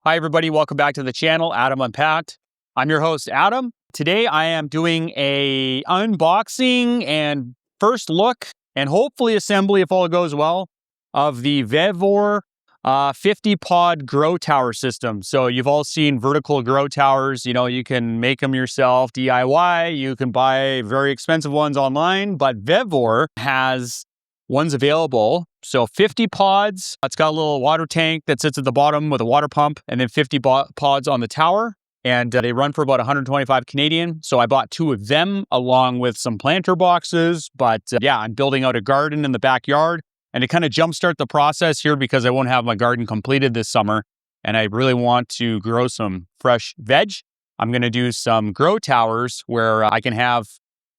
Hi, everybody. Welcome back to the channel, Adam Unpacked. I'm your host, Adam. Today, I am doing a unboxing and first look and hopefully assembly, if all goes well, of the VEVOR 50-pod grow tower system. So you've all seen vertical grow towers. You know, you can make them yourself, DIY. You can buy very expensive ones online, but VEVOR has one's available. So 50 pods. It's got a little water tank that sits at the bottom with a water pump, and then 50 pods on the tower. And they run for about 125 Canadian. So I bought 2 of them along with some planter boxes. But yeah, I'm building out a garden in the backyard. And to kind of jumpstart the process here, because I won't have my garden completed this summer, and I really want to grow some fresh veg, I'm going to do some grow towers where I can have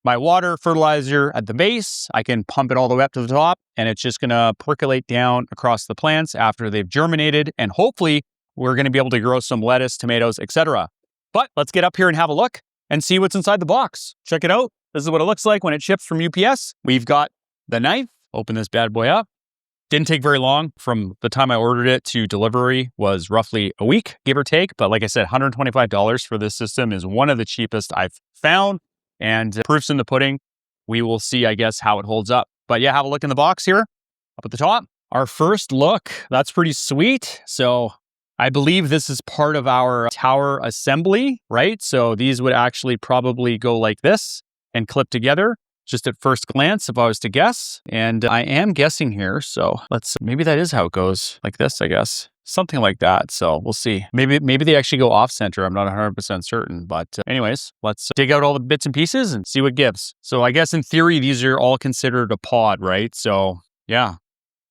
my water fertilizer at the base. I can pump it all the way up to the top, and it's just going to percolate down across the plants after they've germinated. And hopefully we're going to be able to grow some lettuce, tomatoes, etc. But let's get up here and have a look and see what's inside the box. Check it out. This is what it looks like when it ships from UPS. We've got the knife. Open this bad boy up. Didn't take very long. From the time I ordered it to delivery was roughly a week, give or take. But like I said, $125 for this system is one of the cheapest I've found. And proof's in the pudding. We will see, I guess, how it holds up. But yeah, have a look in the box here up at the top. Our first look, that's pretty sweet. So I believe this is part of our tower assembly, right? So these would actually probably go like this and clip together just at first glance, if I was to guess. And I am guessing here. So maybe that is how it goes, like this, I guess. Something like that. So we'll see. Maybe they actually go off center. I'm not 100% certain. But anyways, let's dig out all the bits and pieces and see what gives. So I guess in theory, these are all considered a pod, right? So yeah,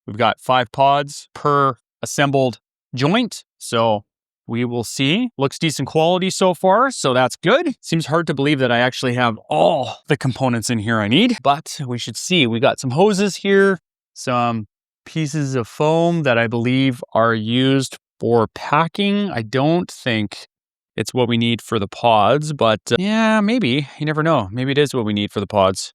we've got 5 pods per assembled joint. So we will see. Looks decent quality so far. So that's good. Seems hard to believe that I actually have all the components in here I need, but we should see. We got some hoses here, some pieces of foam that I believe are used for packing. I don't think it's what we need for the pods, but yeah, maybe. You never know. Maybe it is what we need for the pods.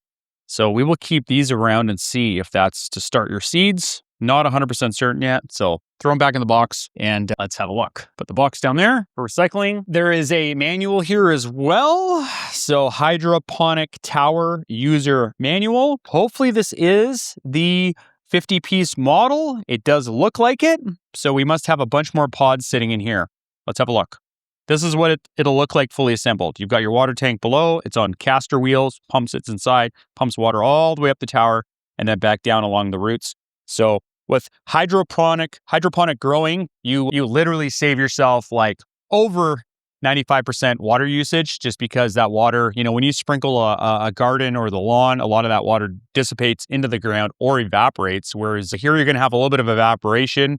So we will keep these around and see if that's to start your seeds. Not 100% certain yet. So throw them back in the box and let's have a look. Put the box down there for recycling. There is a manual here as well. So hydroponic tower user manual. Hopefully this is the 50-piece model. It does look like it. So we must have a bunch more pods sitting in here. Let's have a look. This is what it'll look like fully assembled. You've got your water tank below. It's on caster wheels. Pump sits inside. Pumps water all the way up the tower and then back down along the roots. So with hydroponic growing, you literally save yourself like over 95% water usage, just because that water, you know, when you sprinkle a garden or the lawn, a lot of that water dissipates into the ground or evaporates. Whereas here you're going to have a little bit of evaporation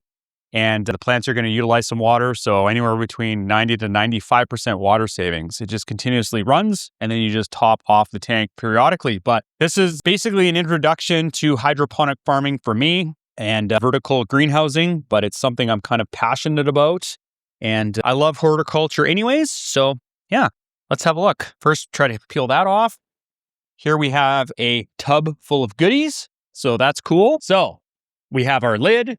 and the plants are going to utilize some water. So anywhere between 90 to 95% water savings. It just continuously runs and then you just top off the tank periodically. But this is basically an introduction to hydroponic farming for me and vertical greenhousing, but it's something I'm kind of passionate about. And I love horticulture anyways. So yeah, let's have a look. First, try to peel that off. Here we have a tub full of goodies. So that's cool. So we have our lid,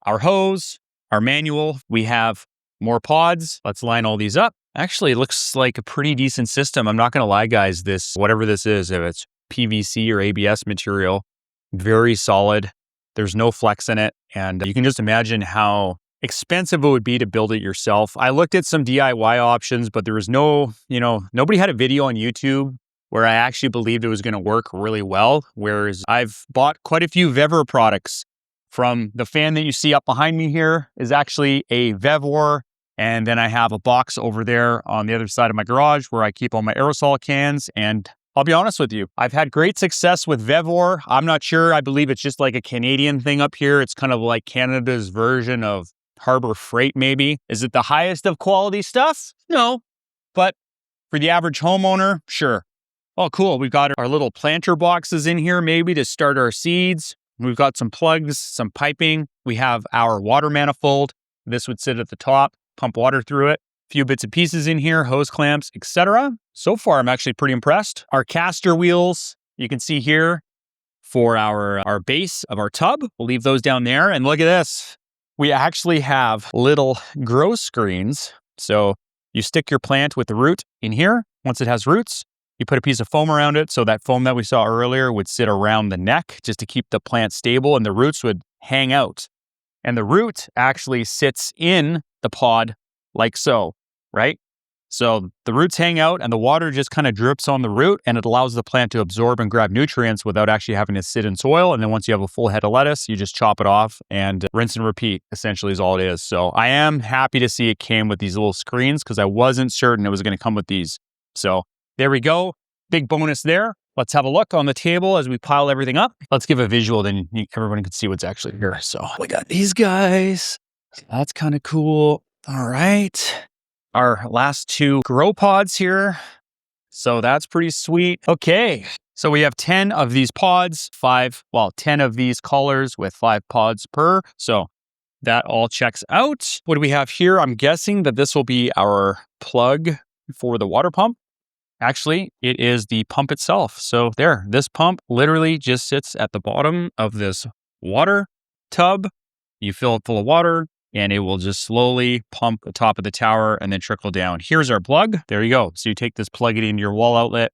our hose, our manual. We have more pods. Let's line all these up. Actually, it looks like a pretty decent system. I'm not going to lie, guys. Whatever this is, if it's PVC or ABS material, very solid. There's no flex in it. And you can just imagine how expensive it would be to build it yourself. I looked at some DIY options, but there was nobody had a video on YouTube where I actually believed it was going to work really well. Whereas I've bought quite a few VEVOR products. From the fan that you see up behind me here is actually a VEVOR. And then I have a box over there on the other side of my garage where I keep all my aerosol cans. And I'll be honest with you, I've had great success with VEVOR. I'm not sure. I believe it's just like a Canadian thing up here. It's kind of like Canada's version of Harbor Freight, maybe. Is it the highest of quality stuff? No. But for the average homeowner, sure. Oh, cool. We've got our little planter boxes in here, maybe to start our seeds. We've got some plugs, some piping. We have our water manifold. This would sit at the top, pump water through it. A few bits and pieces in here, hose clamps, etc. So far, I'm actually pretty impressed. Our caster wheels, you can see here for our base of our tub. We'll leave those down there. And look at this. we actually have little grow screens. So you stick your plant with the root in here. Once it has roots, you put a piece of foam around it. So that foam that we saw earlier would sit around the neck just to keep the plant stable, and the roots would hang out. And the root actually sits in the pod like so, right? So the roots hang out and the water just kind of drips on the root, and it allows the plant to absorb and grab nutrients without actually having to sit in soil. And then once you have a full head of lettuce, you just chop it off and rinse and repeat, essentially is all it is. So I am happy to see it came with these little screens because I wasn't certain it was going to come with these. So there we go. Big bonus there. Let's have a look on the table as we pile everything up. Let's give a visual, then everyone can see what's actually here. So we got these guys. That's kind of cool. All right. Our last 2 grow pods here. So that's pretty sweet. Okay. So we have 10 of these pods, 10 of these collars with 5 pods per. So that all checks out. What do we have here? I'm guessing that this will be our plug for the water pump. Actually, it is the pump itself. So there, this pump literally just sits at the bottom of this water tub. You fill it full of water and it will just slowly pump the top of the tower and then trickle down. Here's our plug. There you go. So you take this, plug it into your wall outlet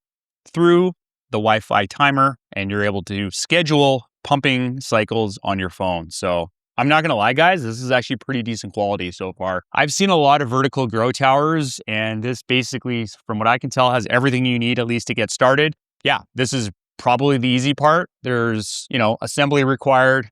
through the Wi-Fi timer, and you're able to schedule pumping cycles on your phone. So I'm not going to lie, guys, this is actually pretty decent quality so far. I've seen a lot of vertical grow towers, and this basically, from what I can tell, has everything you need at least to get started. Yeah, this is probably the easy part. There's, assembly required.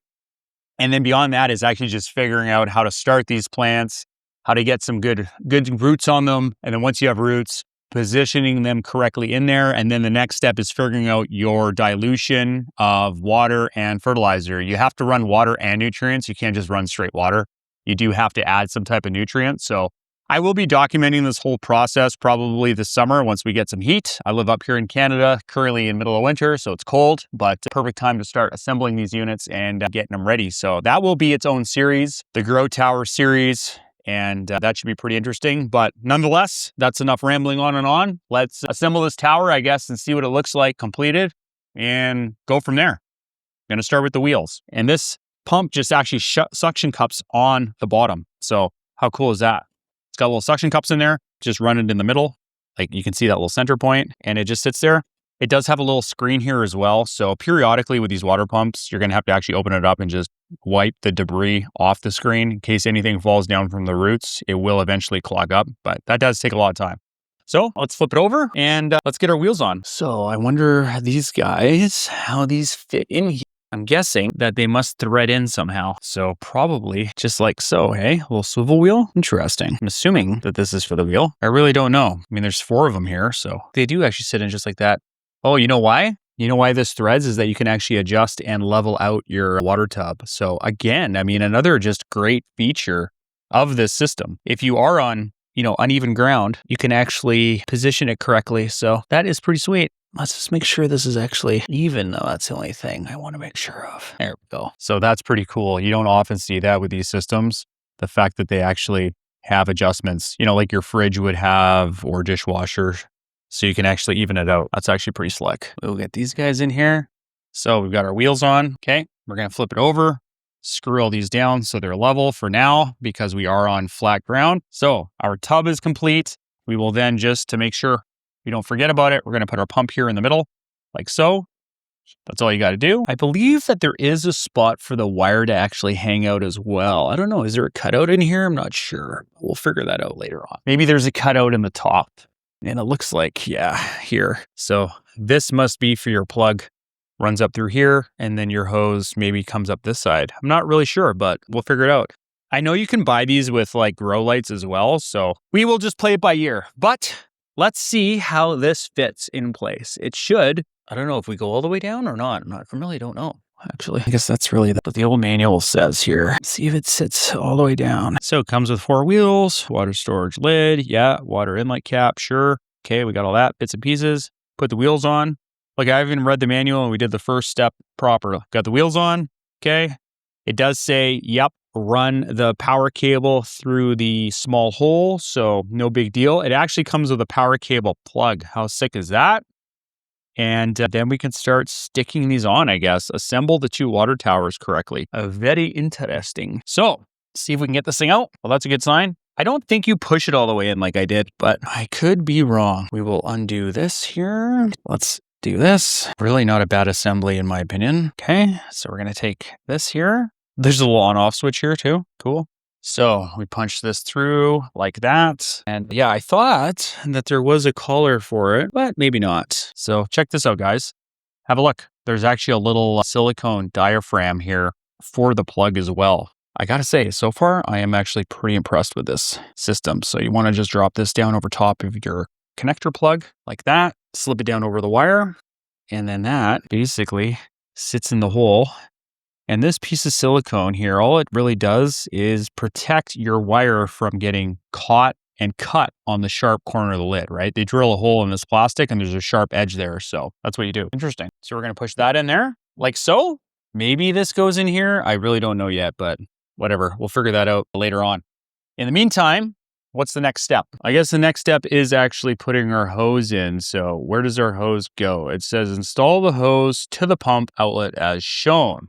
And then beyond that is actually just figuring out how to start these plants, how to get some good roots on them. And then once you have roots, positioning them correctly in there. And then the next step is figuring out your dilution of water and fertilizer. You have to run water and nutrients. You can't just run straight water. You do have to add some type of nutrient. So I will be documenting this whole process probably this summer once we get some heat. I live up here in Canada, currently in middle of winter, so it's cold, but perfect time to start assembling these units and getting them ready. So that will be its own series, the Grow Tower series. And that should be pretty interesting. But nonetheless, that's enough rambling on and on. Let's assemble this tower, I guess, and see what it looks like completed and go from there. I'm going to start with the wheels. And this pump just actually suction cups on the bottom. So how cool is that? It's got little suction cups in there. Just run it in the middle. Like you can see that little center point, and it just sits there. It does have a little screen here as well. So periodically with these water pumps, you're going to have to actually open it up and just wipe the debris off the screen in case anything falls down from the roots. It will eventually clog up, but that does take a lot of time. So let's flip it over and let's get our wheels on. So I wonder these guys, how these fit in here. I'm guessing that they must thread in somehow. So probably just like so, hey? A little swivel wheel? Interesting. I'm assuming that this is for the wheel. I really don't know. I mean, there's 4 of them here, so they do actually sit in just like that. Oh, you know why? You know why this threads is that you can actually adjust and level out your water tub. So again, I mean, another just great feature of this system. If you are on, uneven ground, you can actually position it correctly. So that is pretty sweet. Let's just make sure this is actually even, though. That's the only thing I want to make sure of. There we go. So that's pretty cool. You don't often see that with these systems. The fact that they actually have adjustments, like your fridge would have or dishwasher. So you can actually even it out. That's actually pretty slick. We'll get these guys in here. So we've got our wheels on. Okay. We're going to flip it over, screw all these down so they're level for now because we are on flat ground. So our tub is complete. We will then, just to make sure we don't forget about it, we're going to put our pump here in the middle like so. That's all you got to do. I believe that there is a spot for the wire to actually hang out as well. I don't know. Is there a cutout in here? I'm not sure. We'll figure that out later on. Maybe there's a cutout in the top. And it looks like, yeah, here. So this must be for your plug. Runs up through here, and then your hose maybe comes up this side. I'm not really sure, but we'll figure it out. I know you can buy these with like grow lights as well, so we will just play it by ear. But let's see how this fits in place. It should. I don't know if we go all the way down or not. I really don't know. Actually, I guess that's really what the old manual says here. Let's see if it sits all the way down. So it comes with 4 wheels, water storage lid. Yeah, water inlet cap. Sure. Okay, we got all that, bits and pieces. Put the wheels on. Like I even read the manual and we did the first step proper. Got the wheels on. Okay. It does say, yep, run the power cable through the small hole. So no big deal. It actually comes with a power cable plug. How sick is that? And then we can start sticking these on, I guess. Assemble the 2 water towers correctly. Very interesting. So see if we can get this thing out. Well, that's a good sign. I don't think you push it all the way in like I did, but I could be wrong. We will undo this here. Let's do this. Really not a bad assembly in my opinion. Okay, so we're gonna take this here. There's a little on-off switch here too. Cool. So we punch this through like that. And yeah, I thought that there was a collar for it, but maybe not. So check this out, guys. Have a look. There's actually a little silicone diaphragm here for the plug as well. I gotta say, so far, I am actually pretty impressed with this system. So you wanna just drop this down over top of your connector plug like that, slip it down over the wire, and then that basically sits in the hole. And this piece of silicone here, all it really does is protect your wire from getting caught and cut on the sharp corner of the lid, right? They drill a hole in this plastic and there's a sharp edge there. So that's what you do. Interesting. So we're gonna push that in there like so. Maybe this goes in here. I really don't know yet, but whatever. We'll figure that out later on. In the meantime, what's the next step? I guess the next step is actually putting our hose in. So where does our hose go? It says install the hose to the pump outlet as shown.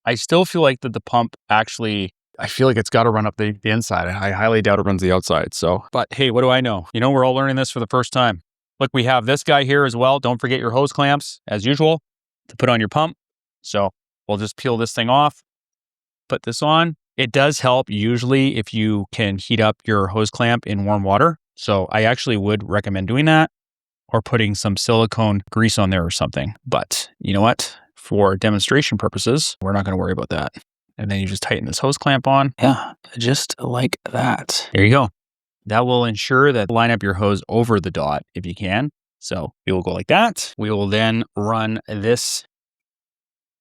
I still feel like that the pump actually, I feel like it's got to run up the inside. I highly doubt it runs the outside. So, but hey, what do I know? You know, we're all learning this for the first time. Look, we have this guy here as well. Don't forget your hose clamps as usual to put on your pump. So we'll just peel this thing off, put this on. It does help usually if you can heat up your hose clamp in warm water. So I actually would recommend doing that or putting some silicone grease on there or something. But you know what? For demonstration purposes, we're not going to worry about that. And then you just tighten this hose clamp on. Yeah, just like that. There you go. That will ensure that line up your hose over the dot if you can. So we will go like that. We will then run this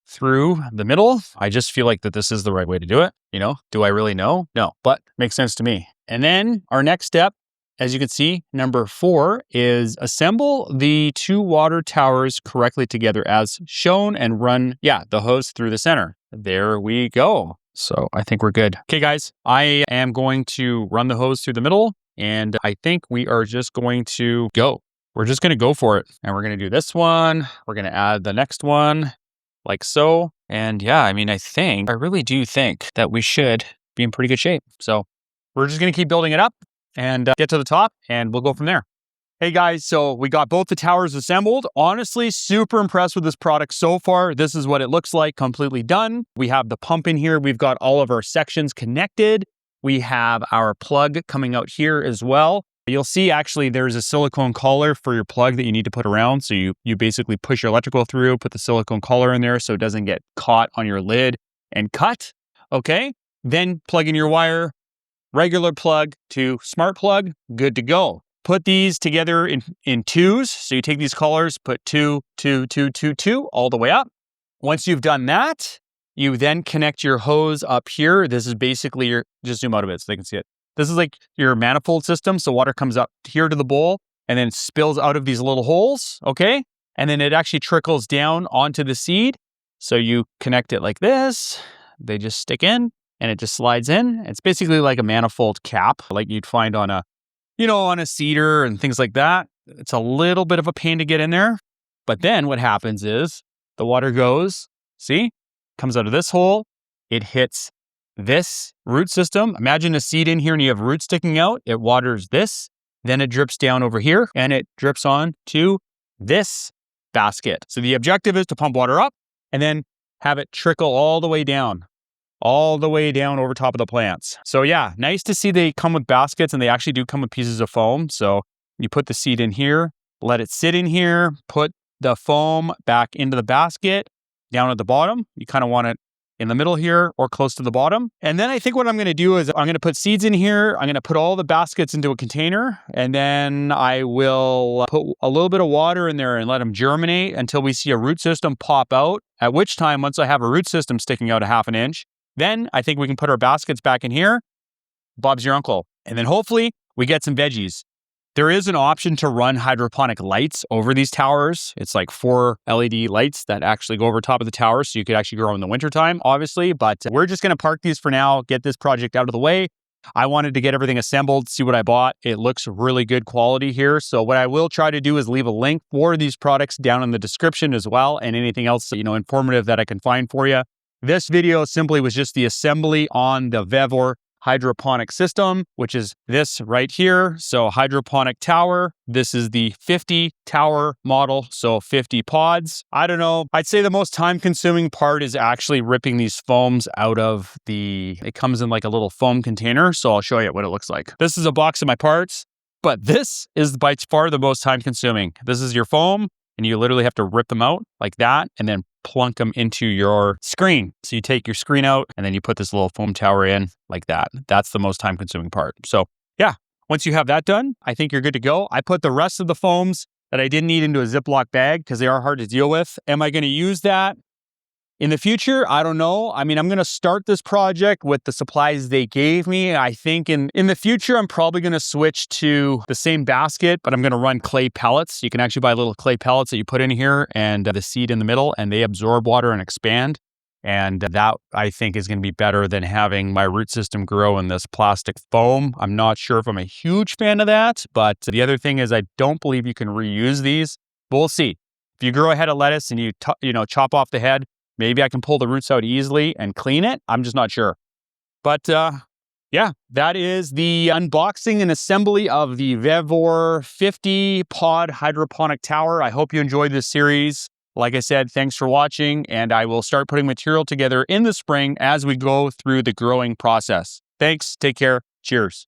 through the middle. I just feel like that this is the right way to do it. You know, do I really know? No, but makes sense to me. And then our next step, as you can see, number 4 is assemble the 2 water towers correctly together as shown and run, the hose through the center. There we go. So I think we're good. Okay, guys, I am going to run the hose through the middle and I think we are just going to go. We're just going to go for it. And we're going to do this one. We're going to add the next one like so. And yeah, I mean, I really do think that we should be in pretty good shape. So we're just going to keep building it up and get to the top and we'll go from there. Hey guys, so we got both the towers assembled. Honestly, super impressed with this product so far. This is what it looks like, completely done. We have the pump in here. We've got all of our sections connected. We have our plug coming out here as well. You'll see actually there's a silicone collar for your plug that you need to put around. So you basically push your electrical through, put the silicone collar in there so it doesn't get caught on your lid and cut. Okay, then plug in your wire, regular plug to smart plug, good to go. Put these together in twos. So you take these collars, put 2, 2, 2, 2, 2 all the way up. Once you've done that, you then connect your hose up here. This is basically your, just zoom out a bit so they can see it. This is like your manifold system. So water comes up here to the bowl and then spills out of these little holes, okay? And then it actually trickles down onto the seed. So you connect it like this. They just stick in and it just slides in. It's basically like a manifold cap like you'd find on a cedar and things like that. It's a little bit of a pain to get in there. But then what happens is the water goes, see, comes out of this hole. It hits this root system. Imagine a seed in here and you have roots sticking out. It waters this, then it drips down over here and it drips on to this basket. So the objective is to pump water up and then have it trickle all the way down over top of the plants. So yeah, nice to see they come with baskets and they actually do come with pieces of foam. So you put the seed in here, let it sit in here, put the foam back into the basket down at the bottom. You kind of want it in the middle here or close to the bottom. And then I think what I'm going to do is I'm going to put seeds in here. I'm going to put all the baskets into a container and then I will put a little bit of water in there and let them germinate until we see a root system pop out. At which time, once I have a root system sticking out a ½ inch, then I think we can put our baskets back in here. Bob's your uncle. And then hopefully we get some veggies. There is an option to run hydroponic lights over these towers. It's like 4 LED lights that actually go over top of the tower. So you could actually grow in the wintertime, obviously. But we're just going to park these for now, get this project out of the way. I wanted to get everything assembled, see what I bought. It looks really good quality here. So what I will try to do is leave a link for these products down in the description as well. And anything else, informative that I can find for you. This video simply was just the assembly on the VEVOR hydroponic system, which is this right here. So hydroponic tower. This is the 50 tower model, so 50 pods. I don't know. I'd say the most time consuming part is actually ripping these foams out of it comes in like a little foam container. So I'll show you what it looks like. This is a box of my parts, but this is by far the most time consuming. This is your foam and you literally have to rip them out like that and then plunk them into your screen. So you take your screen out and then you put this little foam tower in like that. That's the most time consuming part. So yeah, once you have that done, I think you're good to go. I put the rest of the foams that I didn't need into a Ziploc bag because they are hard to deal with. Am I going to use that in the future? I don't know. I mean, I'm going to start this project with the supplies they gave me. I think in the future, I'm probably going to switch to the same basket, but I'm going to run clay pellets. You can actually buy little clay pellets that you put in here and the seed in the middle, and they absorb water and expand. And that I think is going to be better than having my root system grow in this plastic foam. I'm not sure if I'm a huge fan of that, but the other thing is I don't believe you can reuse these. But we'll see. If you grow a head of lettuce and you chop off the head, maybe I can pull the roots out easily and clean it. I'm just not sure. But yeah, that is the unboxing and assembly of the VEVOR 50 pod hydroponic tower. I hope you enjoyed this series. Like I said, thanks for watching, and I will start putting material together in the spring as we go through the growing process. Thanks, take care, cheers.